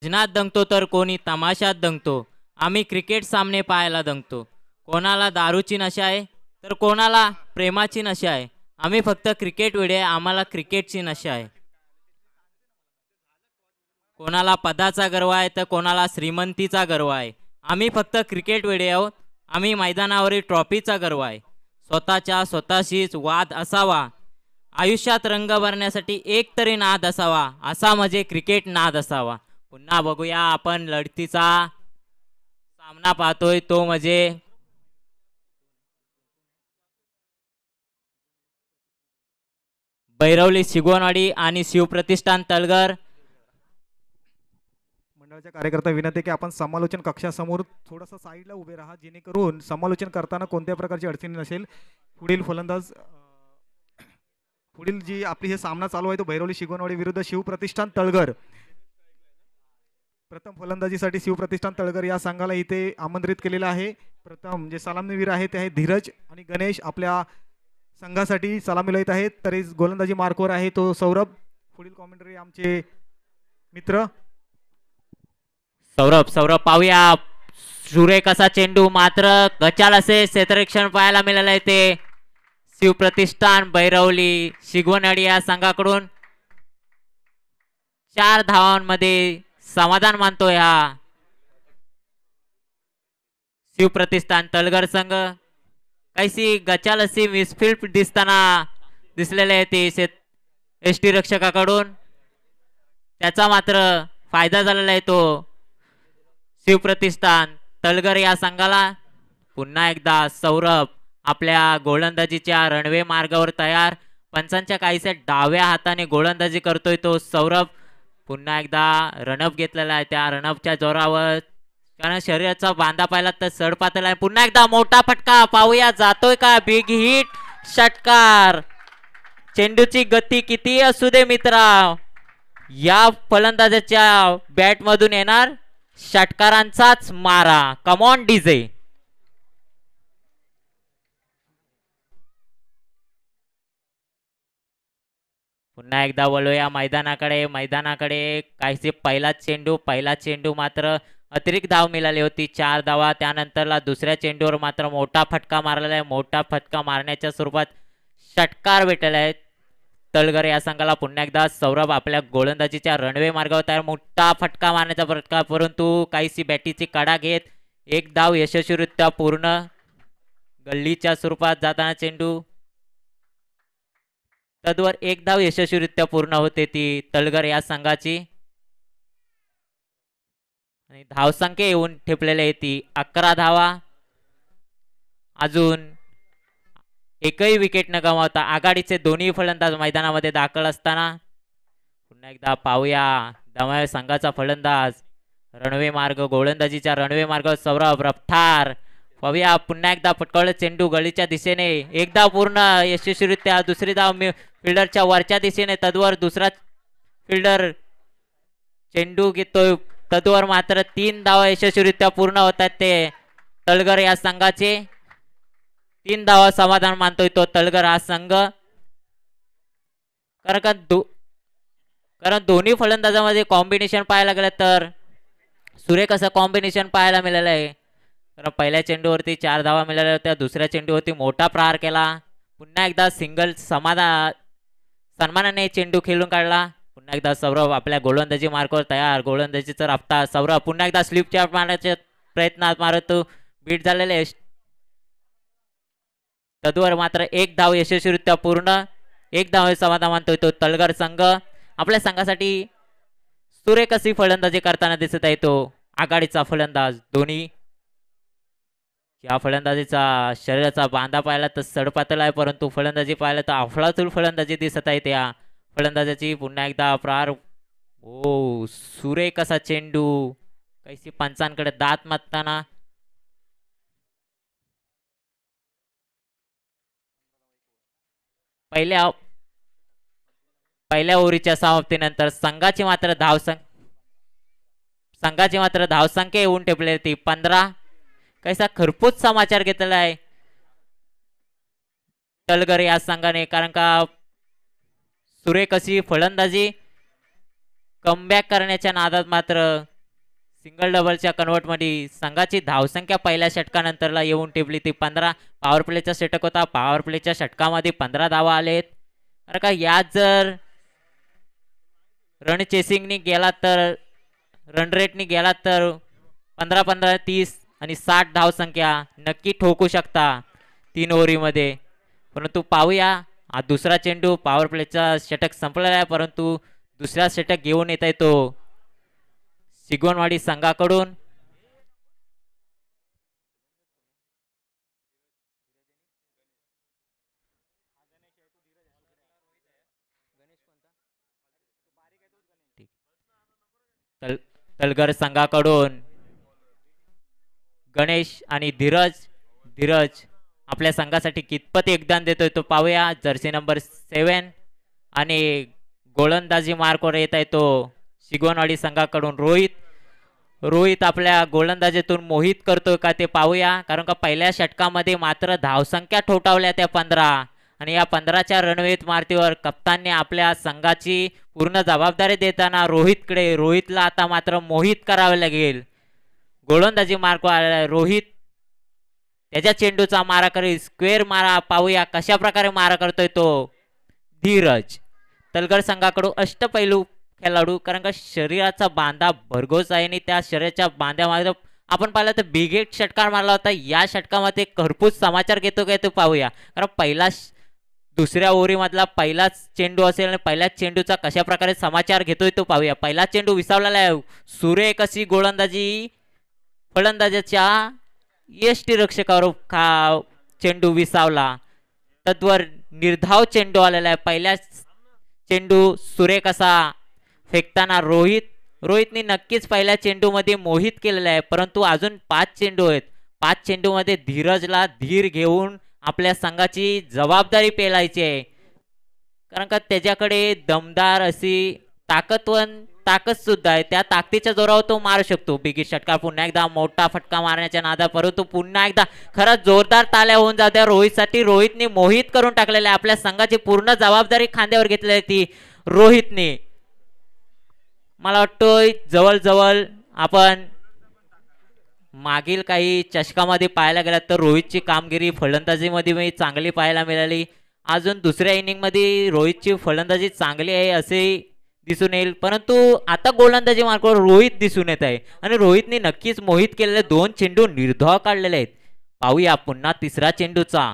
भजनात दंगतो तर कोणी तमाशात दंगतो. आम्ही क्रिकेट सामने पाहायला दंगतो. कोणाला दारूची नशा आहे तर कोणाला प्रेमाची नशा आहे. आम्ही फक्त क्रिकेट वेडे आहे, आम्हाला क्रिकेटची नशा आहे. कोणाला पदाचा गर्व आहे तर कोणाला श्रीमंतीचा गर्व आहे. आम्ही फक्त क्रिकेट वेडे आहोत. आम्ही मैदानावरील ट्रॉफीचा गर्व आहे. स्वतःच्या स्वतःशीच वाद असावा. आयुष्यात रंग भरण्यासाठी एक तरी नाद असावा, असा म्हणजे क्रिकेट नाद असावा. पुन्हा बघूया आपण लढतीचा सामना पाहतोय तो म्हणजे बैरवली शिगवणवाडी आणि शिवप्रतिष्ठान तळगर. मंडळाच्या कार्यकर्ता विनंती की आपण समालोचन कक्षासमोर थोडंसं साईडला उभे राहा, जेणेकरून समालोचन करताना कोणत्या प्रकारची अडचणी नसेल. पुढील फलंदाज पुढील जी आपली हे सामना चालू आहे तो भैरवली शिगवणवाडी विरुद्ध शिवप्रतिष्ठान तळगर. प्रथम फलंदाजीसाठी शिवप्रतिष्ठान तळगर या संघाला इथे आमंत्रित केलेलं आहे. प्रथम जे सलामीवीर आहे ते आहे धीरज आणि गणेश आपल्या संघासाठी सलामीला येत आहेत. तरी गोलंदाजी मार्कवर आहे तो सौरभ. पुढील कॉमेंटरी आमचे मित्र सौरभ पाहूया. सुरेख असा चेंडू मात्र गचाल असे क्षेत्ररक्षण पाहायला मिळालं आहे ते शिवप्रतिष्ठान बैरवली शिगवणवाडी या संघाकडून. 4 धावांमध्ये समाधान मानतोय हा शिवप्रतिष्ठान तळगर संघ. काहीशी गचाल अशी मिसफील्ड दिसलेले आहे ते एसटी रक्षकाकडून. त्याचा मात्र फायदा झालेला आहे तो शिवप्रतिष्ठान तळगर या संघाला. पुन्हा एकदा सौरभ आपल्या गोलंदाजीच्या रणवे मार्गावर तयार. पंचांच्या काहीसे डाव्या हाताने गोलंदाजी करतोय तो सौरभ. पुन्हा एकदा रणअप घेतलेला आहे. त्या रणअपच्या जोरावर कारण शरीराचा बांधा पाहिला तर सड पातळ आहे. पुन्हा एकदा मोठा फटका पाहूया जातोय का. बिग हिट षटकार. चेंडूची गती किती असू दे मित्रा, या फलंदाजाच्या बॅट मधून येणार षटकारांचाच मारा. Come on DJ. पुन्हा एकदा वळूया मैदानाकडे काहीसे पहिला चेंडू मात्र अतिरिक्त धाव मिळाली होती 4 धावा. त्यानंतरला दुसऱ्या चेंडूवर मात्र मोठा फटका मारलेला आहे. मोठा फटका मारण्याच्या स्वरूपात षटकार भेटलेला आहे तळगर या संघाला. पुन्हा एकदा सौरभ आपल्या गोलंदाजीच्या रणवे मार्गावर तयार. मोठा फटका मारण्याचा प्रयत्न परंतु काहीशी बॅटीची कडा घेत एक धाव यशस्वीरित्या पूर्ण. गल्लीच्या स्वरूपात जाताना चेंडू तद्वर एक धाव यशस्वीरित्या पूर्ण होते ती तळगर या संघाची. आणि धावसंख्या येऊन ठेपलेली आहे ती 11 धावा. अजून एकही विकेट न गमावता आघाडीचे दोन्ही फलंदाज मैदानामध्ये दाखल असताना. पुन्हा एकदा पाहूया दमावे संघाचा फलंदाज रणवे मार्ग गोलंदाजीच्या रणवे मार्ग सौरभ रफ्तार. पाहूया पुन्हा एकदा फटकावलं चेंडू गळीच्या दिशेने. एकदा पूर्ण यशस्वीरित्या. दुसरी धाव फिल्डरच्या वरच्या दिशेने. तद्वर दुसरा फिल्डर चेंडू घेतोय. तद्वर मात्र 3 धावा यशस्वीरित्या पूर्ण होतात ते तळगर या संघाचे. 3 धावा समाधान मानतोय तो तळगर हा संघ. कारण दोन्ही फलंदाजामध्ये कॉम्बिनेशन पाहायला गेलं तर सुरेख असं कॉम्बिनेशन पाहायला मिळालं आहे. कारण पहिल्या चेंडूवरती 4 धावा मिळाल्या होत्या. दुसऱ्या चेंडूवरती मोठा प्रहार केला. पुन्हा एकदा सिंगल सन्मानाने चेंडू खेळून काढला. पुन्हा एकदा सौरभ आपल्या गोलंदाजी मार्गावर तयार. गोलंदाजीचा रफ्तार सौरभ पुन्हा एकदा स्लिपच्या मारण्याच्या प्रयत्नात मारत बीट झालेले. तद्वर मात्र एक धाव यशस्वीरित्या पूर्ण. एक धाव समाधान मानतोय तो तळगर संघ. आपल्या संघासाठी सुरेख अशी फलंदाजी करताना दिसत आहे तो आघाडीचा फलंदाज धोनी. या फलंदाजीचा शरीराचा बांधा पाहिला तर सडपातळ आहे, परंतु फलंदाजी पाहिला तर अफलातून फलंदाजी दिसत आहे त्या फलंदाजाची. पुन्हा एकदा प्रहार. ओ सुरेख असा चेंडू. कैसी पंचांकडे दात मारताना पहिल्या ओव्हरीच्या समाप्तीनंतर संघाची मात्र धावसंख्या येऊन ठेपली ती 15. कैसा खरपूस समाचार घेतलेला आहे तळगर या संघाने. कारण का सुरेख अशी फलंदाजी कमबॅक करण्याच्या नादात मात्र सिंगल डबलच्या कन्वर्टमध्ये संघाची धावसंख्या पहिल्या षटकानंतरला येऊन टिपली ती 15. पॉवर प्लेचा षटक होता. पॉवर प्लेच्या षटकामध्ये 15 धावा आलेत. कारण का यात जर रन चेसिंगनी गेला तर रन रेटनी गेला तर 15-15 30 आणि 60 धावसंख्या नक्की ठोकू शकता 3 ओव्हरीमध्ये. परंतु पाहूया हा दुसरा चेंडू पॉवर प्लेचा षटक संपलेला आहे परंतु दुसरा षटक घेऊन येत आहे तो शिगवणवाडी संघाकडून. तलगर संघाकडून गणेश आणि धीरज आपल्या संघासाठी कितपत योगदान देतोय तो पाहूया. जर्सी नंबर 7 आणि गोलंदाजी मार्कवर येत आहे तो शिगवणवाडी संघाकडून रोहित आपल्या गोलंदाजीतून मोहित करतोय का ते पाहूया. कारण का पहिल्या षटकामध्ये मात्र धावसंख्या ठोठावल्या त्या 15 आणि या 15च्या रणवेत मारतीवर कप्तानने आपल्या संघाची पूर्ण जबाबदारी देताना रोहितला आता मात्र मोहित करावे लागेल. गोलंदाजी मार्कवर रोहित त्याच्या चेंडूचा मारा करेल. स्क्वेअर मारा पाहूया कशा प्रकारे मारा करतोय तो धीरज. तलगर संघाकडून अष्टपैलू खेळाडू कारण का शरीराचा बांधा भरघोस आहे आणि त्या शरीराच्या बांध्यामध्ये आपण पाहिलं तर बिगेट षटकार मारला होता. या षटकामध्ये खरपूस समाचार घेतो काय तो पाहूया. कारण दुसऱ्या ओव्हरीमधला पहिलाच चेंडू असेल आणि पहिल्याच चेंडूचा कशा प्रकारे समाचार घेतोय तो पाहूया. पहिला चेंडू विसावलेला आहे. सुरेख अशी गोलंदाजी फलंदाजाच्या यष्टीरक्षकावर चेंडू विसावला. तद्वर निर्धाव चेंडू आलेला आहे. पहिल्या चेंडू सुरेख असा फेकताना रोहितने नक्कीच पहिल्या चेंडूमध्ये मोहित केलेला आहे. परंतु अजून 5 चेंडू आहेत. 5 चेंडूमध्ये धीरजला धीर घेऊन आपल्या संघाची जबाबदारी पेलायची आहे. कारण का त्याच्याकडे दमदार अशी ताकद सुद्धा आहे. त्या ताकदीच्या जोरावर तो मारू शकतो बिगिट षटकार. पुन्हा एकदा मोठा फटका मारण्याच्या नादात परंतु पुन्हा एकदा खरंच जोरदार ताल्या होऊन जात्या रोहितसाठी. रोहितने मोहित करून टाकलेला आहे. आपल्या संघाची पूर्ण जबाबदारी खांद्यावर घेतलेली आहे ती रोहितने. मला वाटतोय जवळ आपण मागील काही चषकामध्ये पाहायला गेला तर रोहितची कामगिरी फलंदाजीमध्ये चांगली पाहायला मिळाली. अजून दुसऱ्या इनिंगमध्ये रोहितची फलंदाजी चांगली आहे असे दिसून येईल. परंतु आता गोलंदाजी मार्गावर रोहित दिसून येत आहे आणि रोहितने नक्कीच मोहित केलेले 2 चेंडू निर्धाव काढलेले आहेत. पाहूया पुन्हा तिसरा चेंडूचा.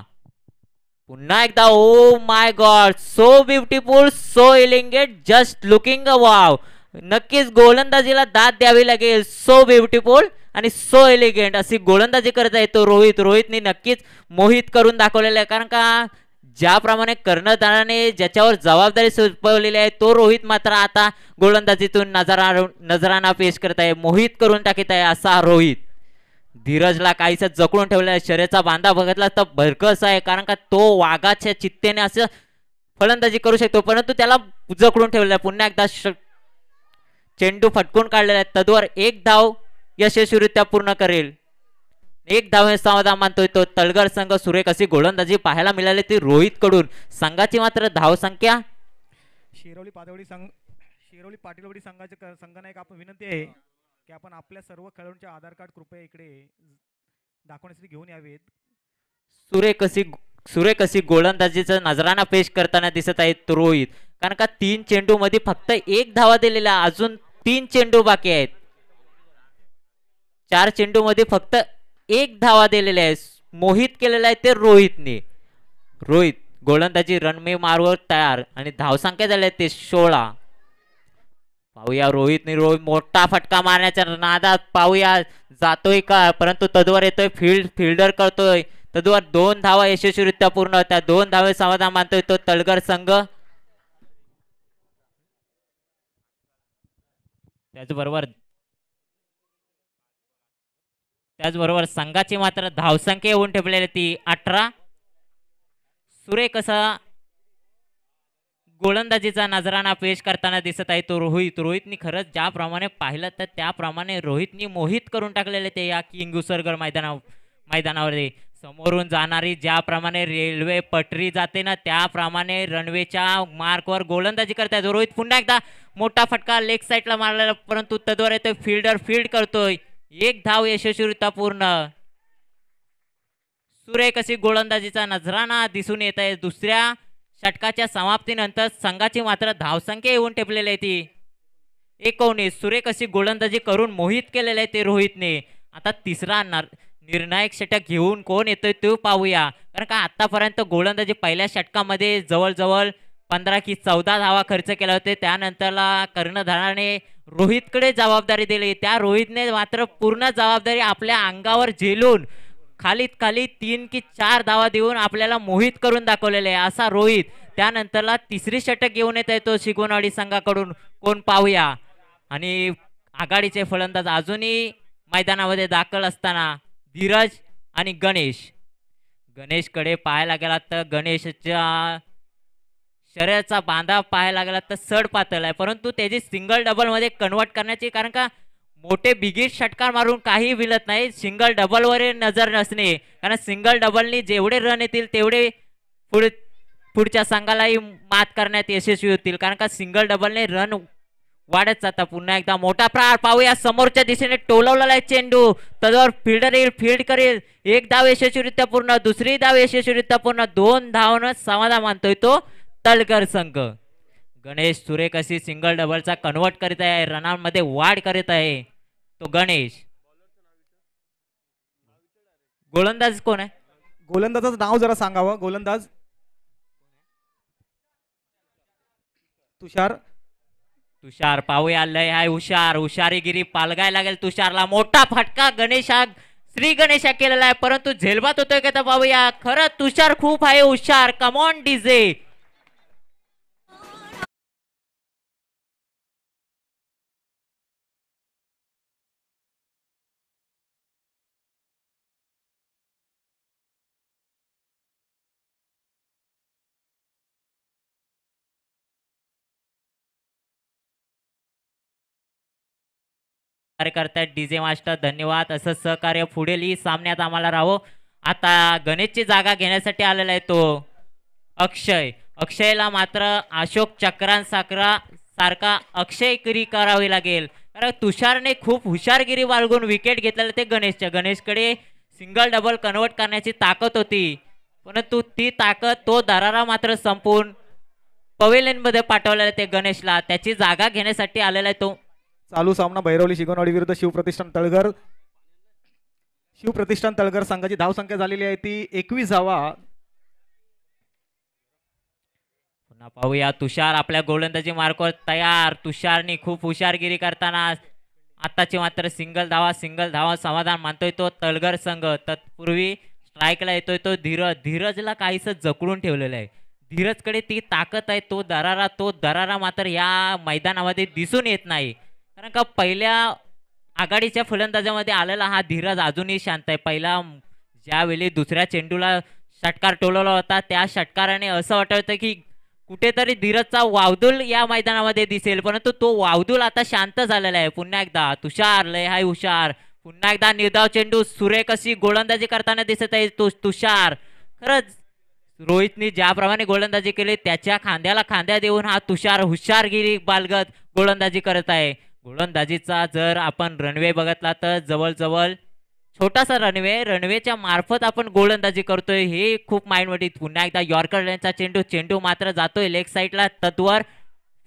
पुन्हा एकदा oh my God so beautiful so elegant just looking a wow. नक्कीच गोलंदाजीला दाद द्यावी लागेल. सो ब्युटिफुल आणि सो एलिगेंट अशी गोलंदाजी करत आहे तो रोहितने नक्कीच मोहित करून दाखवलेला आहे. कारण का ज्याप्रमाणे कर्णधाराने ज्याच्यावर जबाबदारी सोपवलेली आहे तो रोहित मात्र आता गोलंदाजीतून नजराना पेश करत आहे. मोहित करून टाकत आहे असा रोहित. धीरजला काहीसा जखडून ठेवलेला आहे. शरीराचा बांधा बघितला तर भरकस आहे. कारण का तो वाघाच्या चित्तेने असं फलंदाजी करू शकतो परंतु त्याला जखडून ठेवलेला आहे. पुन्हा एकदा चेंडू फटकून काढलेला आहे. तद्वर 1 धाव यशस्वीरित्या पूर्ण करेल. 1 धाव समाधान मानतोय तो तळगर संघ. सुरेख अशी गोलंदाजी पाहायला मिळाली ती रोहित कडून. संघाची मात्र धाव संख्या शिरोली पाटीलवाडी संघानायक आपण विनंती आहे की आपण आपल्या सर्व खेळाडूंचे आधार कार्ड कृपया इकडे दाखवण्यासाठी घेऊन यावेत. सुरेख अशी गोलंदाजीचा नजराना पेश करताना दिसत आहेत रोहित. कारण का 3 चेंडू मध्ये फक्त 1 धावा दिलेला. अजून 3 चेंडू बाकी आहेत. 4 चेंडू मध्ये फक्त 1 धावा दिलेला आहे. मोहित केलेला आहे ते रोहितने. रोहित गोलंदाजी रणमे मारवर तयार आणि धावसंख्या झाल्या ते 16. पाहूया रोहित मोठा फटका मारण्याच्या नादात पाहूया जातोय का परंतु तद्वर येतोय फिल्डर करतोय. तद्वर 2 धावा यशस्वीरित्या पूर्ण होत्या. 2 धावे समाधान मानतोय तो तळगर संघ. त्याचबरोबर संघाची मात्र धावसंख्या येऊन ठेवलेली ती 18. सुरेख असा गोलंदाजीचा नजराना पेश करताना दिसत आहे तो रोहितने खरंच ज्याप्रमाणे पाहिलं तर त्याप्रमाणे रोहितने मोहित करून टाकलेले ते या किंगुसरगर मैदानावर. समोरून जाणारी ज्याप्रमाणे रेल्वे पटरी जाते ना त्याप्रमाणे रणवेच्या मार्कवर गोलंदाजी करतायत रोहित. पुन्हा एकदा मोठा फटका लेग साईडला मारलेला परंतु तद्वार येतोय फिल्डर फील्ड करतोय. एक धाव यशस्वीरित्या पूर्ण. सुरेख अशी गोलंदाजीचा नजराणा दिसून येत आहे. दुसऱ्या षटकाच्या समाप्तीनंतर संघाची मात्र धावसंख्या येऊन टेपलेली आहे ती 19. सुरेख अशी गोलंदाजी करून मोहित केलेले आहे ते रोहितने. आता तिसरा निर्णायक षटक घेऊन कोण येतोय तो पाहूया. कारण का आतापर्यंत गोलंदाजी पहिल्या षटकामध्ये जवळजवळ 15 की 14 धावा खर्च केला होते. त्यानंतरला कर्णधाराने रोहितकडे जबाबदारी दिली. त्या रोहितने मात्र पूर्ण जबाबदारी आपल्या अंगावर झेलून खालीत खाली 3 की 4 धावा देऊन आपल्याला मोहित करून दाखवलेले आहे असा रोहित. त्यानंतरला तिसरी षटक घेऊन येत आहे तो शिगोनवाडी संघाकडून कोण पाहूया. आणि आघाडीचे फलंदाज अजूनही मैदानामध्ये दाखल असताना धीरज आणि गणेशकडे पाहायला गेला तर गणेशच्या शरीराचा बांधा पाहायला गेला तर सड पातळ आहे परंतु त्याची सिंगल डबल मध्ये कन्वर्ट करण्याची कारण का मोठे बिगीट षटकार मारून काही विलत नाही. सिंगल डबल वर नजर नसणे कारण सिंगल डबलनी जेवढे रन येतील तेवढे पुढच्या संघालाही मात करण्यात यशस्वी होतील कारण का सिंगल डबलने रन वाढत जातात. पुन्हा एकदा मोठा प्रहार पाहूया. समोरच्या दिशेने टोलवलेला आहे चेंडू तद्वार फिल्डर येईल फील्ड करेल. एक धाव यशस्वीरित्या पूर्ण. दुसरी धाव यशस्वीरित्या पूर्ण. 2 धावनं समाधान मानतोय तो तळकर संघ. गणेश सुरेख अशी सिंगल डबलचा कन्वर्ट करीत आहे. रनांमध्ये वाढ करीत आहे तो गणेश. गोलंदाज कोण आहे? गोलंदाजाचं नाव जरा सांगावं. गोलंदाज तुषार पाहूया. लय हाय हुशारीगिरी पालगायला लागेल तुषारला. मोठा फटका श्री गणेशा केलेला आहे परंतु झेलबात होतोय का पाहूया. खरं तुषार खूप आहे हुशार. Come on DJ. करतायत डीजे मास्टर धन्यवाद. असं सहकार्य पुढील सामन्यात आम्हाला राहो. आता गणेशची जागा घेण्यासाठी आलेला आहे तो अक्षयला मात्र अशोक सारखा अक्षयगिरी करावी लागेल कारण तुषारने खूप हुशारगिरी बाळगून विकेट घेतलेलं ते गणेशकडे सिंगल डबल कन्वर्ट करण्याची ताकद होती परंतु ती ताकद तो दरारा मात्र संपून पवेलियन मध्ये पाठवलेला ते गणेशला. त्याची जागा घेण्यासाठी आलेला आहे तो. चालू सामना भैरवली शिगोनवाडी विरुद्ध शिवप्रतिष्ठान तळघर संघाची धावसंख्या झालेली आहे ती 21 धावा. पुन्हा पाहूया. तुषार आपल्या गोलंदाजी मार्कवर तयार. तुषारने खूप हुशारगिरी करताना आताची मात्र सिंगल धावा समाधान मानतोय तो तळघर संघ. तत्पूर्वी स्ट्राईकला येतोय तो धीरजला काहीस जकडून ठेवलेलं आहे. धीरजकडे ती ताकद आहे. तो दरारा मात्र या मैदानामध्ये दिसून येत नाही कारण का पहिल्या आघाडीच्या फलंदाजामध्ये आलेला हा धीरज अजूनही शांत आहे. पहिला ज्यावेळी दुसऱ्या चेंडूला षटकार टोलवला होता त्या षटकाराने असं वाटतं की कुठेतरी धीरजचा वावदुल या मैदानामध्ये दिसेल परंतु तो वावदुल आता शांत झालेला आहे. पुन्हा एकदा तुषार लय हाय हुशार. पुन्हा एकदा निर्धाव चेंडू. सुरेख अशी गोलंदाजी करताना दिसत आहे तो तुषार. खरंच रोहितने ज्याप्रमाणे गोलंदाजी केली त्याच्या खांद्याला खांद्या देऊन हा तुषार हुशारगिरी बाळगत गोलंदाजी करत आहे. गोलंदाजीचा जर आपण रनवे बघितला तर जवळजवळ छोटासा रनवेच्या मार्फत आपण गोलंदाजी करतोय हे खूप माइंडमध्ये. पुन्हा एकदा यॉर्कर लाईनचा चेंडू मात्र जातोय लेग साईडला. तत्वर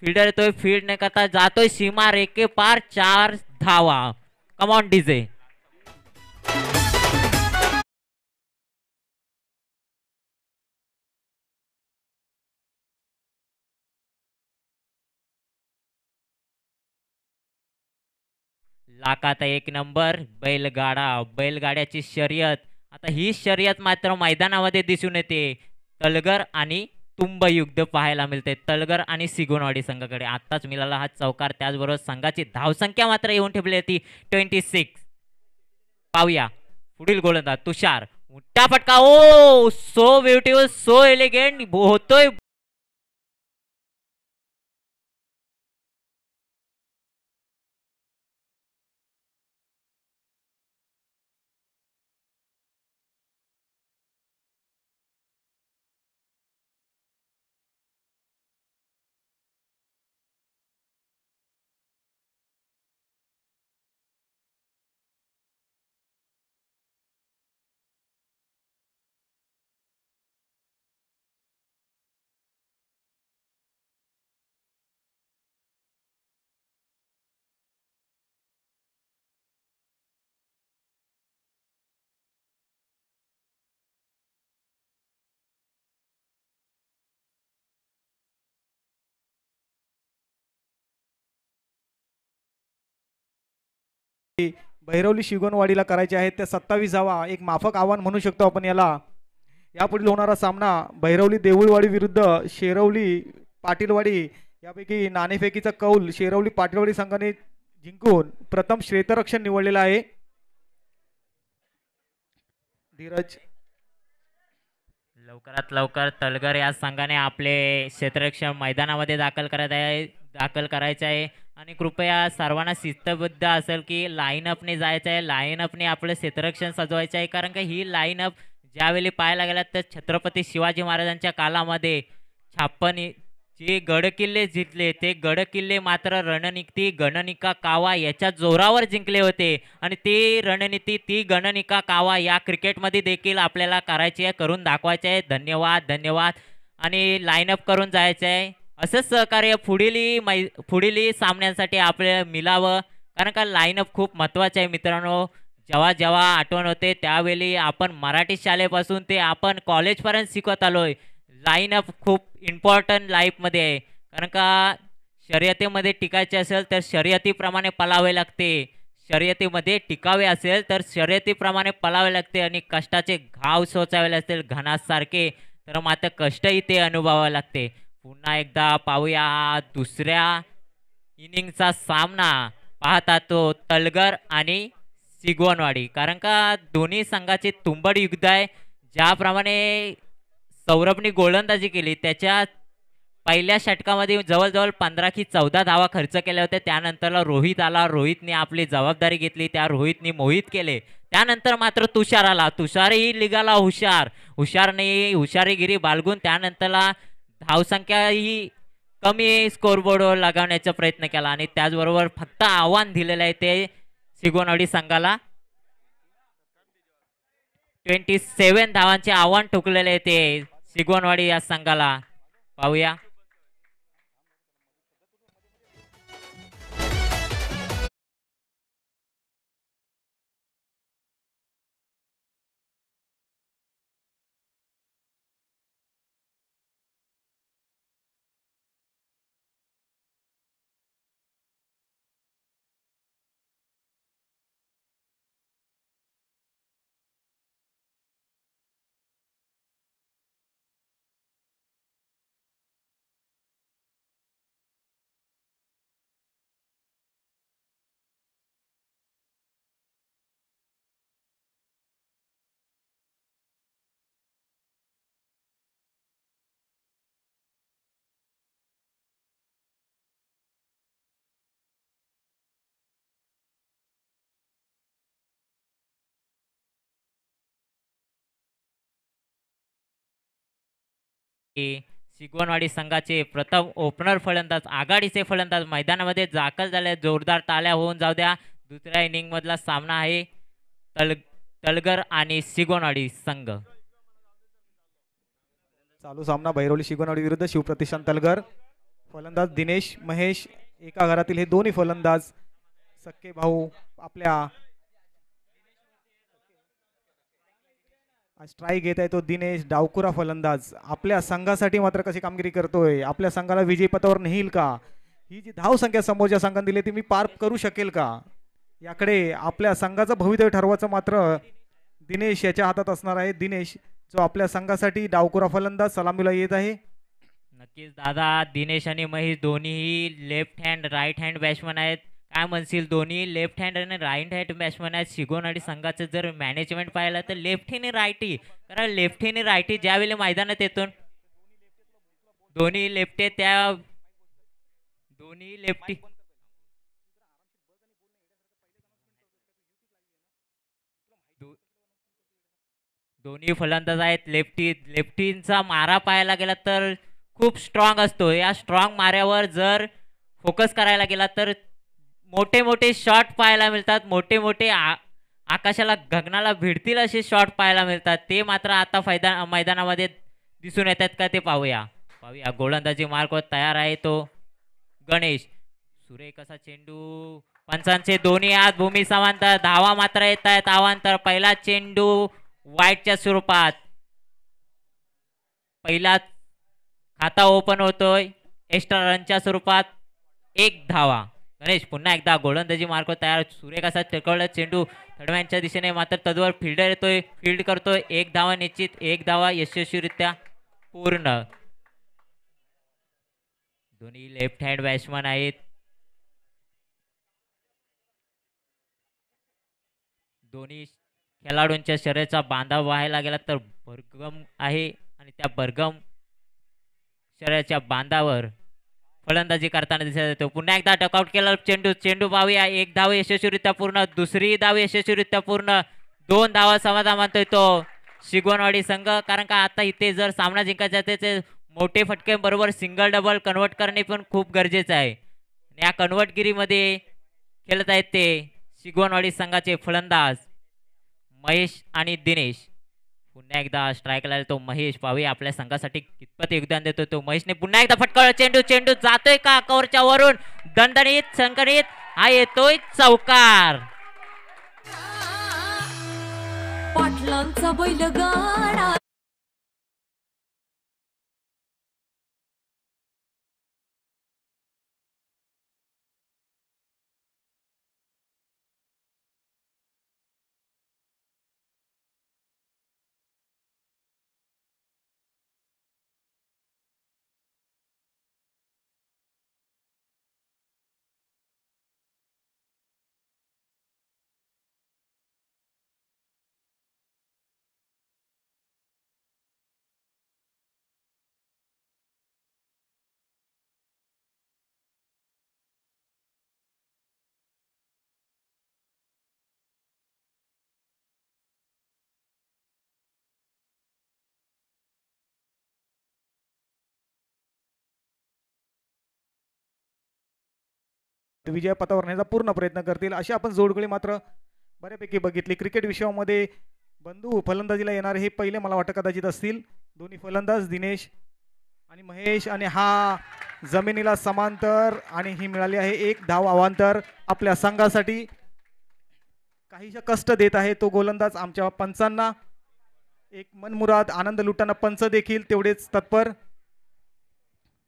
फिल्डर येतोय. फील्ड न करता जातोय सीमा रेखे पार. 4 धावा. Come on DJ. लाखात 1 नंबर बैलगाड्याची शर्यत. आता ही शर्यत मात्र मैदानामध्ये दिसून येते. तळघर आणि तुंब युद्ध पाहायला मिळते तळघर आणि सिगोनवाडी संघाकडे. आताच मिळाला हा चौकार. त्याचबरोबर संघाची धावसंख्या मात्र येऊन ठेवली होती 26. पाहूया पुढील गोलंदाज तुषार. मोठा फटका. ओ सो ब्युटिफुल सो एलिगेंट होतोय भैरवली शिगोनवाडीला करायचे आहेत. त्या 27 धावा एक माफक आव्हान म्हणू शकतो आपण याला. यापुढील होणारा सामना भैरवली देऊळवाडी विरुद्ध शेरवली पाटीलवाडी यापैकी नाणेफेकीचा कौल शेरवली पाटीलवाडी संघाने जिंकून प्रथम क्षेत्ररक्षण निवडलेला आहे. धीरज लवकरात लवकर तलगर या संघाने आपले क्षेत्ररक्षण मैदानामध्ये दाखल करायचे आहे आणि कृपया सर्वांना शिस्तबद्ध असेल की लाईनअपने जायचं आहे. लाईनअपने आपलं क्षेत्ररक्षण सजवायचं आहे, कारण का ही लाईनअप ज्यावेळी पाहायला गेला तर छत्रपती शिवाजी महाराजांच्या कालामध्ये 56 जे गडकिल्ले जिंकले ते गडकिल्ले मात्र रणनीती गणनिका कावा याच्या जोरावर जिंकले होते आणि ती रणनीती ती गणनिका कावा या क्रिकेटमध्ये देखील आपल्याला करायची आहे, करून दाखवायचे आहे. धन्यवाद आणि लाईनअप करून जायचं आहे. असंच सहकार्य पुढील सामन्यांसाठी आपल्याला मिळावं, कारण का लाईनअप खूप महत्त्वाचं आहे मित्रांनो. जेव्हा आठवण होते त्यावेळी आपण मराठी शाळेपासून ते आपण कॉलेजपर्यंत शिकत आलोय. लाईनअप खूप इम्पॉर्टंट लाईफमध्ये आहे, कारण का शर्यतीमध्ये टिकायचे असेल तर शर्यतीप्रमाणे पळावे लागते. शर्यतीमध्ये टिकावे असेल तर शर्यतीप्रमाणे पळावे लागते आणि कष्टाचे घाव सोचावे लागतील घणासारखे, तर मात्र कष्टही ते अनुभवावे लागते. पुन्हा एकदा पाहूया दुसऱ्या इनिंगचा सामना. पाहता तो तलगर आणि सिगवनवाडी, कारण का दोन्ही संघाचे तुंबड युद्ध आहे. ज्याप्रमाणे सौरभने गोलंदाजी केली त्याच्या पहिल्या षटकामध्ये जवळजवळ 15 की 14 धावा खर्च केल्या होत्या. त्यानंतरला रोहित आला, रोहितने आपली जबाबदारी घेतली, त्या रोहितने मोहित केले. त्यानंतर मात्र तुषार आला, तुषारही निघाला हुशारने हुशारीगिरी बाळगून त्यानंतरला धावसंख्या ही कमी स्कोरबोर्डवर लगावण्याचा प्रयत्न केला आणि त्याचबरोबर फक्त आव्हान दिलेलं आहे ते सिगोनवाडी संघाला. 27 धावांचे आव्हान ठोकलेले आहे ते सिगोनवाडी या संघाला. पाहूया सिगवनवाडी संघाचे प्रथम ओपनर फलंदाज आघाडीचे फलंदाज मैदानामध्ये दाखल झाले. जोरदार ताल्या होऊन जाऊ द्या. दुसऱ्या इनिंग मधला सामना आहे तलगर आणि सिगवनवाडी संघ. चालू सामना भैरवली शिगोनवाडी विरुद्ध शिवप्रतिष्ठान तलगर. फलंदाज दिनेश महेश, एका घरातील हे दोन्ही फलंदाज सक्के भाऊ. आपल्या स्ट्राईक घेत आहे तो दिनेश डावकुरा फलंदाज. आपल्या संघासाठी मात्र कशी कामगिरी करतोय, आपल्या संघाला विजयपथावर नेईल का, ही जी धावसंख्या समोरच्या संघाने दिली ती मी पार करू शकेल का, याकडे आपल्या संघाचं भवितव्य ठरवायचं मात्र दिनेश याच्या हातात असणार आहे. दिनेश जो आपल्या संघासाठी डावकुरा फलंदाज सलामीला येत आहे. नक्कीच दादा, दिनेश आणि महेश दोन्ही left hand right hand batsman आहेत. काय म्हणशील, दोन्ही लेफ्ट हँड आणि राईट हँड बॅट्समन आहेत. सिगवनवाडी संघाचं जर मॅनेजमेंट पाहिलं तर लेफ्टी आणि राईटी, कारण लेफ्टी आणि राईटी ज्यावेळी मैदानात येतो दोन्ही लेफ्टी त्या दोन्ही लेफ्टी दोन्ही फलंदाज आहेत. लेफ्टींचा मारा पाहायला गेला तर खूप स्ट्रॉंग असतो. या स्ट्रॉंग माऱ्यावर जर फोकस करायला गेला तर मोठे मोठे शॉट पाहायला मिळतात. मोठे मोठे आकाशाला गगनाला भिडतील असे शॉट पाहायला मिळतात. ते मात्र आता मैदानामध्ये दिसून येतात का ते पाहूया. गोलंदाजी मार्कवर तयार आहे तो गणेश. सुरेख असा चेंडू, पंचांचे दोन्ही हात भूमी समांतर, धावा मात्र येत आहेत अवांतर. पहिला चेंडू वाईटच्या स्वरूपात, पहिला खाता ओपन होतोय एक्स्ट्रा रनच्या स्वरूपात. 1 धावा. गणेश पुन्हा एकदा गोलंदाजी मार्क तयार. सुरेख असा चिरकळला चेंडू थडव्यांच्या दिशेने, मात्र तदवर फिल्डर येतोय, फील्ड करतोय. एक धावा निश्चित, एक धावा यशस्वीरित्या पूर्ण. दोन्ही लेफ्ट हँड बॅट्समन आहेत. दोन्ही खेळाडूंच्या शरीराचा बांधा व्हायला गेला तर भरगम आहे आणि त्या भरगम शरीराच्या बांधावर फलंदाजी करताना दिसत येतो. पुन्हा एकदा डकआउट केला चेंडू. चेंडू पाहूया. एक धाव यशस्वीरित्या पूर्ण, दुसरी धाव यशस्वीरित्या पूर्ण. 2 धावा समाधान मानतोय तो शिगवणवाडी संघ. कारण का आता इथे जर सामना जिंकायचा त्याचे मोठे फटके बरोबर सिंगल डबल कन्वर्ट करणे पण खूप गरजेचं आहे. या कन्वर्टगिरीमध्ये खेळत आहेत ते शिगवणवाडी संघाचे फलंदाज महेश आणि दिनेश. पुन्हा एकदा स्ट्राईकला तो महेश. पाहूया आपल्या संघासाठी कितपत योगदान देतो तो. महेशने पुन्हा एकदा फटकावला चेंडू. चेंडू जातोय का कव्हरच्या वरून, दणदणीत संकरित, हा येतोय चौकार. पाटलांचा बैलगाडा. विजय पथावर नेण्याचा पूर्ण प्रयत्न करतील अशी आपण जोडगोळी मात्र बऱ्यापैकी बघितली. क्रिकेट विश्वामध्ये बंधू फलंदाजीला येणारे हे पहिले मला वाटतं कदाचित असतील. दोन्ही फलंदाज दिनेश आणि महेश, आणि हा जमिनीला समांतर, आणि ही मिळाली आहे 1 धाव अवांतर आपल्या संघासाठी. काहीशा कष्ट देत आहे तो गोलंदाज आमच्या पंचांना. एक मनमुराद आनंद लुटाना पंच देखील तेवढेच तत्पर.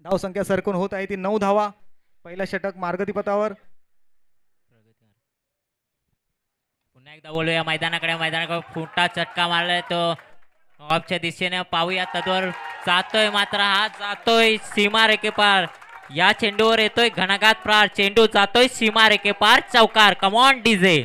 धावसंख्या सरकून होत आहे ती 9 धावा. पहिला षटक मार्गती पथावर. पुन्हा एकदा बोलूया मैदानाकडे फुटा चटका मारलाय तो ऑफच्या दिशेने. पाहूया तद्वर जातोय, मात्र हा जातोय सीमा रेखेपार. या चेंडूवर येतोय घणाघात प्रहार. चेंडू जातोय सीमा रेखेपार, चौकार. Come on DJ.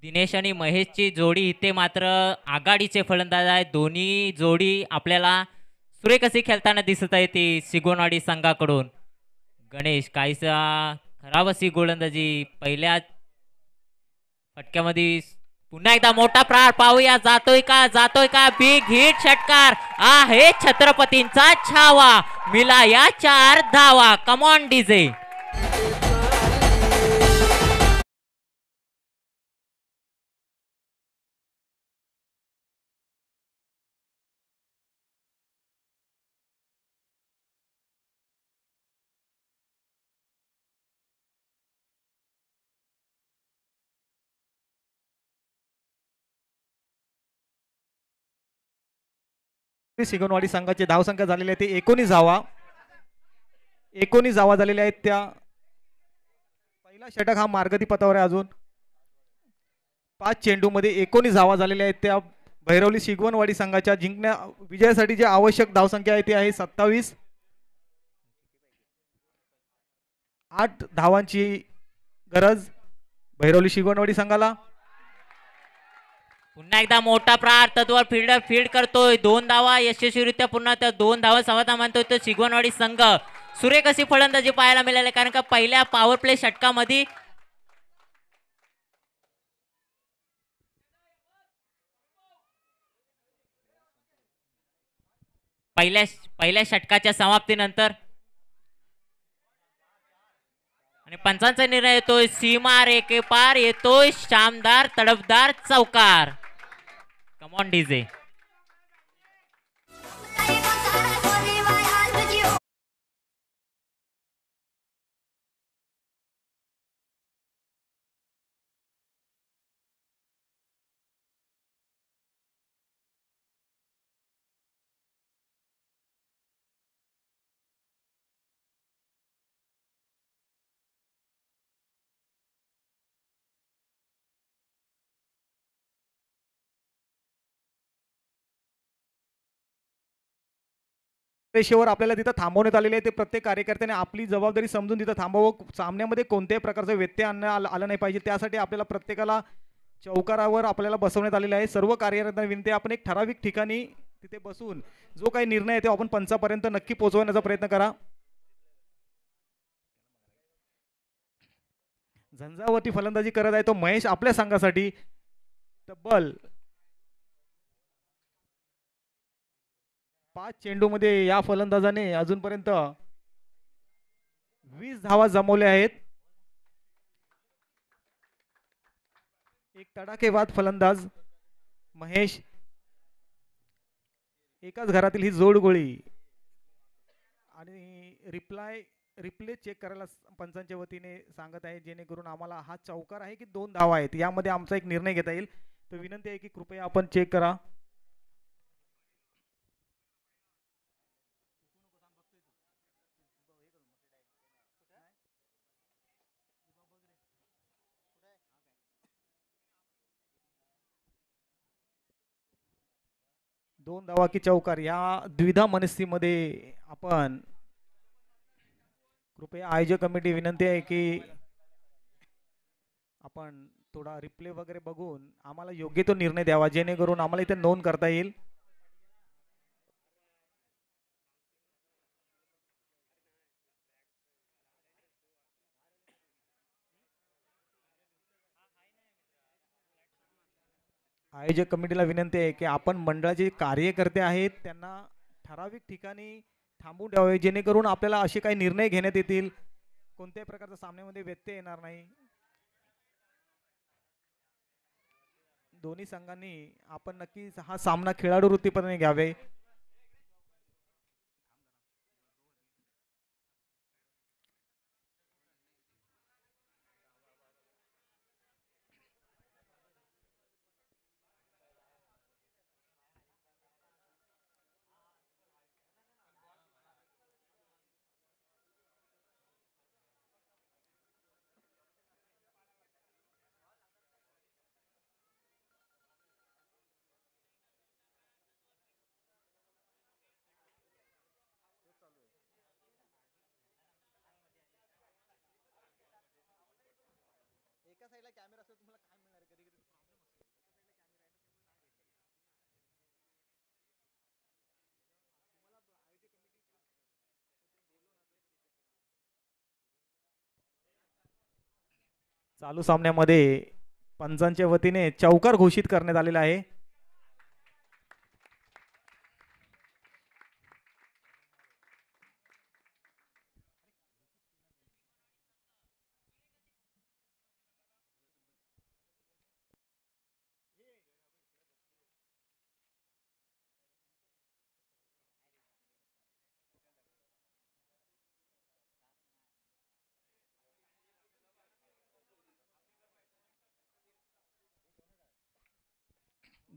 दिनेश आणि महेशची जोडी इथे मात्र आघाडीचे फलंदाज आहेत. दोन्ही जोडी आपल्याला सुरेख अशी खेळताना दिसत आहे ती शिगवणवाडी संघाकडून. गणेश काहीसा खराब अशी गोलंदाजी पहिल्या फटक्यामध्ये. पुन्हा एकदा मोठा प्रहार. पाहूया जातोय का बिग हिट षटकार आहे छत्रपतींचा छावा. मिला या 4 धावा. Come on DJ. शिगवणवाडी संघाची धावसंख्या झालेली आहे ते 19 धावा. 19 धावा झालेल्या आहेत त्या. पहिला षटक हा मार्गती पथावर आहे. अजून 5 चेंडूमध्ये 19 धावा झालेल्या आहेत त्या भैरवली शिगवणवाडी संघाच्या. विजयासाठी जी आवश्यक धावसंख्या आहे ती आहे 27. 8 धावांची गरज भैरवली शिगवणवाडी संघाला. पुन्हा एकदा मोठा प्रहार. तत्वर फिल्डर फील्ड करतोय. 2 धावा यशस्वीरित्या पुन्हा त्या 2 धावा समाधान मानतोय तो शिगवणवाडी संघ. सुरेख अशी फलंदाजी पाहायला मिळाली, कारण का पहिल्या पॉवर प्ले षटकामध्ये पहिल्या षटकाच्या समाप्तीनंतर आणि पंचांचा निर्णय येतोय सीमा रेखे पार. येतोय शानदार तडफदार चौकार. Come on DJ. रेषेवर आपल्याला तिथं थांबवण्यात आलेले आहे. ते प्रत्येक कार्यकर्त्याने आपली जबाबदारी समजून तिथं थांबावं. सामन्यामध्ये कोणत्याही प्रकारचा व्यत्यय आला नाही पाहिजे. त्यासाठी आपल्याला प्रत्येकाला चौकारावर आपल्याला बसवण्यात आलेलं आहे. सर्व कार्यकर्त्यांना विनंती आपण एक ठराविक ठिकाणी तिथे बसून जो काही निर्णय आहे तो आपण पंचापर्यंत नक्की पोहोचवण्याचा प्रयत्न करा. झंझावरती फलंदाजी करत आहे तो महेश आपल्या संघासाठी. तब्बल 5 चेंडूमध्ये या फलंदाजाने अजूनपर्यंत 20 धावा जमवल्या आहेत. एक तडाखेबाज फलंदाज महेश. एकाच घरातील ही जोडगोळी आणि रिप्ले चेक करायला पंचांच्या वतीने सांगत आहे, जेणेकरून आम्हाला हा चौकार आहे की 2 धावा आहेत यामध्ये आमचा एक निर्णय घेता येईल. तर विनंती आहे की कृपया आपण चेक करा. दोन धावा की चौकार या द्विधा मनस्थितीमध्ये आपण कृपया आयोजक कमिटी विनंती आहे की आपण थोडा रिप्ले वगैरे बघून आम्हाला योग्य तो निर्णय द्यावा, जेणेकरून आम्हाला इथे नोंद करता येईल. आयोजक कमिटीला विनंती आहे की आपण मंडळाचे कार्यकर्ते आहेत त्यांना ठराविक ठिकाणी थांबून ठेवावे, जेणेकरून आपल्याला असे काही निर्णय घेण्यात येतील कोणत्याही प्रकारचा सामन्यामध्ये व्यत्यय येणार नाही. दोन्ही संघांनी आपण नक्कीच हा सामना खेळाडू वृत्तीपणे घ्यावे. चालू सामन्यामध्ये पंचांच्या वतीने चौकार घोषित करण्यात आलेला आहे.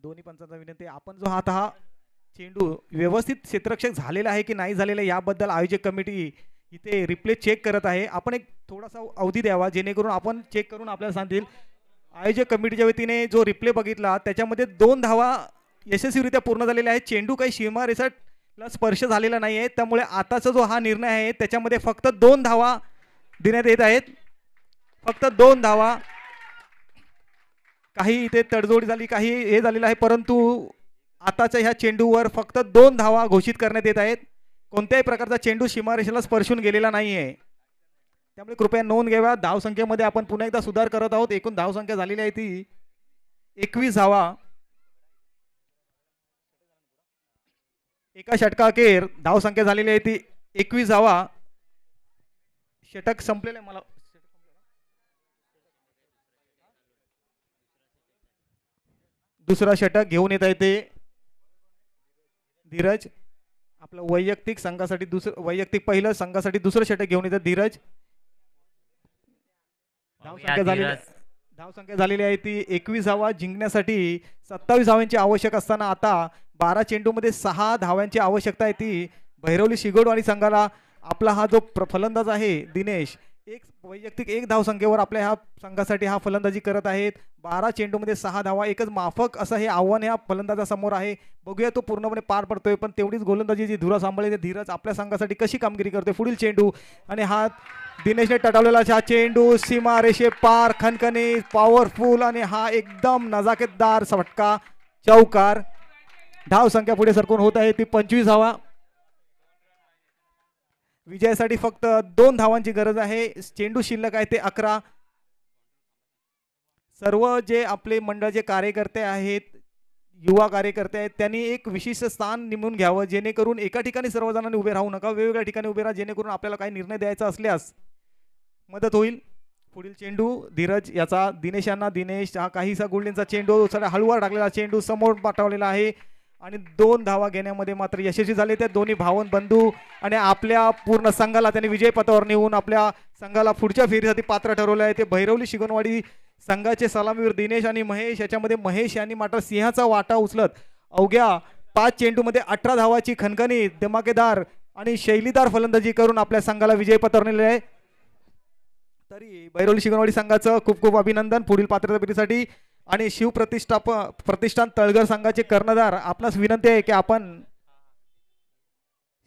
दोन्ही पंचांचा विनंती आपण जो हा चेंडू व्यवस्थित क्षेत्ररक्षक झालेला आहे की नाही झालेला याबद्दल आयोजक कमिटी इथे रिप्ले चेक करत आहे. आपण एक थोडासा अवधी द्यावा, जेणेकरून आपण चेक करून आपल्याला सांगतील. आयोजक कमिटीच्या वतीने जो रिप्ले बघितला त्याच्यामध्ये 2 धावा यशस्वीरित्या पूर्ण झालेल्या आहेत. चेंडू काही सीमारेषेला स्पर्श झालेला नाही आहे, त्यामुळे आताचा जो हा निर्णय आहे त्याच्यामध्ये फक्त 2 धावा देण्यात येत आहेत. फक्त 2 धावा. काही इथे तडजोड झाली, काही हे झालेलं आहे, परंतु आताच्या ह्या चेंडूवर फक्त 2 धावा घोषित करण्यात येत आहेत. कोणत्याही प्रकारचा चेंडू सीमारेषेला स्पर्शून गेलेला नाही आहे, त्यामुळे कृपया नोंद घ्याव्या. धावसंख्येमध्ये आपण पुन्हा एकदा सुधार करत आहोत. एकूण धावसंख्या झालेली आहे ती 21 धावा. एका षटकाअखेर धावसंख्या झालेली आहे ती 21 धावा. षटक संपलेलं आहे. मला दुसरा षटक घेऊन येत आहे ते धीरज. आपलं वैयक्तिक संघासाठी वैयक्तिक पहिलं, संघासाठी दुसरं षटक घेऊन येतात धीरज. धावसंख्या झालेली आहे ती 21 धावा. जिंकण्यासाठी 27 धावांची आवश्यक असताना आता 12 चेंडूमध्ये 6 धावांची आवश्यकता आहे ती भैरवली शिगोडवाडी संघाला. आपला हा जो फलंदाज आहे दिनेश एक वैयक्तिक 1 धावसंख्येवर आपल्या ह्या संघासाठी हा फलंदाजी करत आहेत. 12 चेंडूमध्ये 6 धावा, एकच माफक असं हे आव्हान ह्या फलंदाजासमोर आहे. बघूया तो पूर्णपणे पार पडतोय, पण तेवढीच गोलंदाजी जी धुरा सांभाळली धीरज आपल्या संघासाठी कशी कामगिरी करतोय. पुढील चेंडू आणि हा दिनेशने टटावलेला हा चेंडू सीमा रेषे पार, खणखणी पॉवरफुल आणि हा एकदम नजाकेतदार फटका, चौकार. धावसंख्या पुढे सरकून होत आहे ती 25 धावा. विजयासाठी फक्त 2 धावांची गरज आहे. चेंडू शिल्लक आहे ते 11. सर्व जे आपले मंडळाचे कार्यकर्ते आहेत, युवा कार्यकर्ते आहेत, त्यांनी एक विशिष्ट स्थान निवडून घ्यावं, जेणेकरून एका ठिकाणी सर्वजणांनी उभे राहू नका, वेगवेगळ्या ठिकाणी उभे राहा, जेणेकरून आपल्याला काही निर्णय द्यायचा असल्यास मदत होईल. पुढील चेंडू धीरज याचा दिनेश यांना, दिनेश हा काहीसा गुंडींचा चेंडू सगळ्या हळूवार टाकलेला चेंडू समोर पाठवलेला आहे आणि 2 धावा घेण्यामध्ये मात्र यशस्वी झाले. त्या दोन्ही भावन बंधू आणि आपल्या पूर्ण संघाला त्यांनी विजय पथावर नेऊन आपल्या संघाला पुढच्या फेरीसाठी पात्र ठरवले आहे. ते भैरवली शिगणवाडी संघाचे सलामीवीर दिनेश आणि महेश, याच्यामध्ये महेश यांनी मात्र सिंहाचा वाटा उचलत अवघ्या 5 चेंडूमध्ये 18 धावाची खणखणी धमाकेदार आणि शैलीदार फलंदाजी करून आपल्या संघाला विजय पथावर नेले आहे. तरी भैरवली शिगणवाडी संघाचं खूप खूप अभिनंदन पुढील पात्रता फेरीसाठी. आणि प्रतिष्ठान तळघर संघाचे कर्णधार, आपणास विनंती आहे की आपण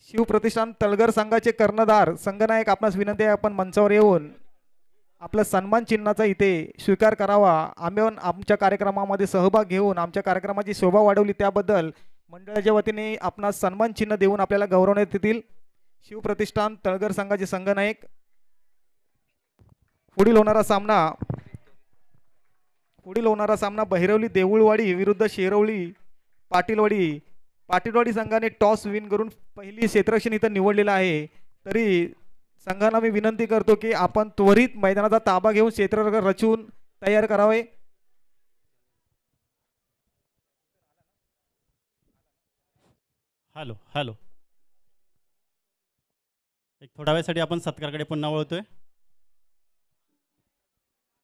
शिवप्रतिष्ठान तळघर संघाचे कर्णधार संघनायक, आपणास विनंती आहे आपण मंचावर येऊन आपलं सन्मान चिन्हाचा इथे स्वीकार करावा. आम्ही आमच्या कार्यक्रमामध्ये सहभाग घेऊन आमच्या कार्यक्रमाची शोभा वाढवली त्याबद्दल मंडळाच्या वतीने आपणास सन्मान चिन्ह देऊन आपल्याला गौरवण्यात येतील. शिवप्रतिष्ठान तळघर संघाचे संघनायक. पुढील होणारा सामना भैरवली देऊळवाडी विरुद्ध शेरवली पाटीलवाडी संघाने टॉस विन करून पहिली क्षेत्ररक्षण इथं निवडलेला आहे. तरी संघाला मी विनंती करतो की आपण त्वरित मैदानाचा ताबा घेऊन क्षेत्ररक्षण रचून तयार करावे. हॅलो एक थोड्या वेळासाठी आपण सत्काराकडे पुन्हा वळतोय.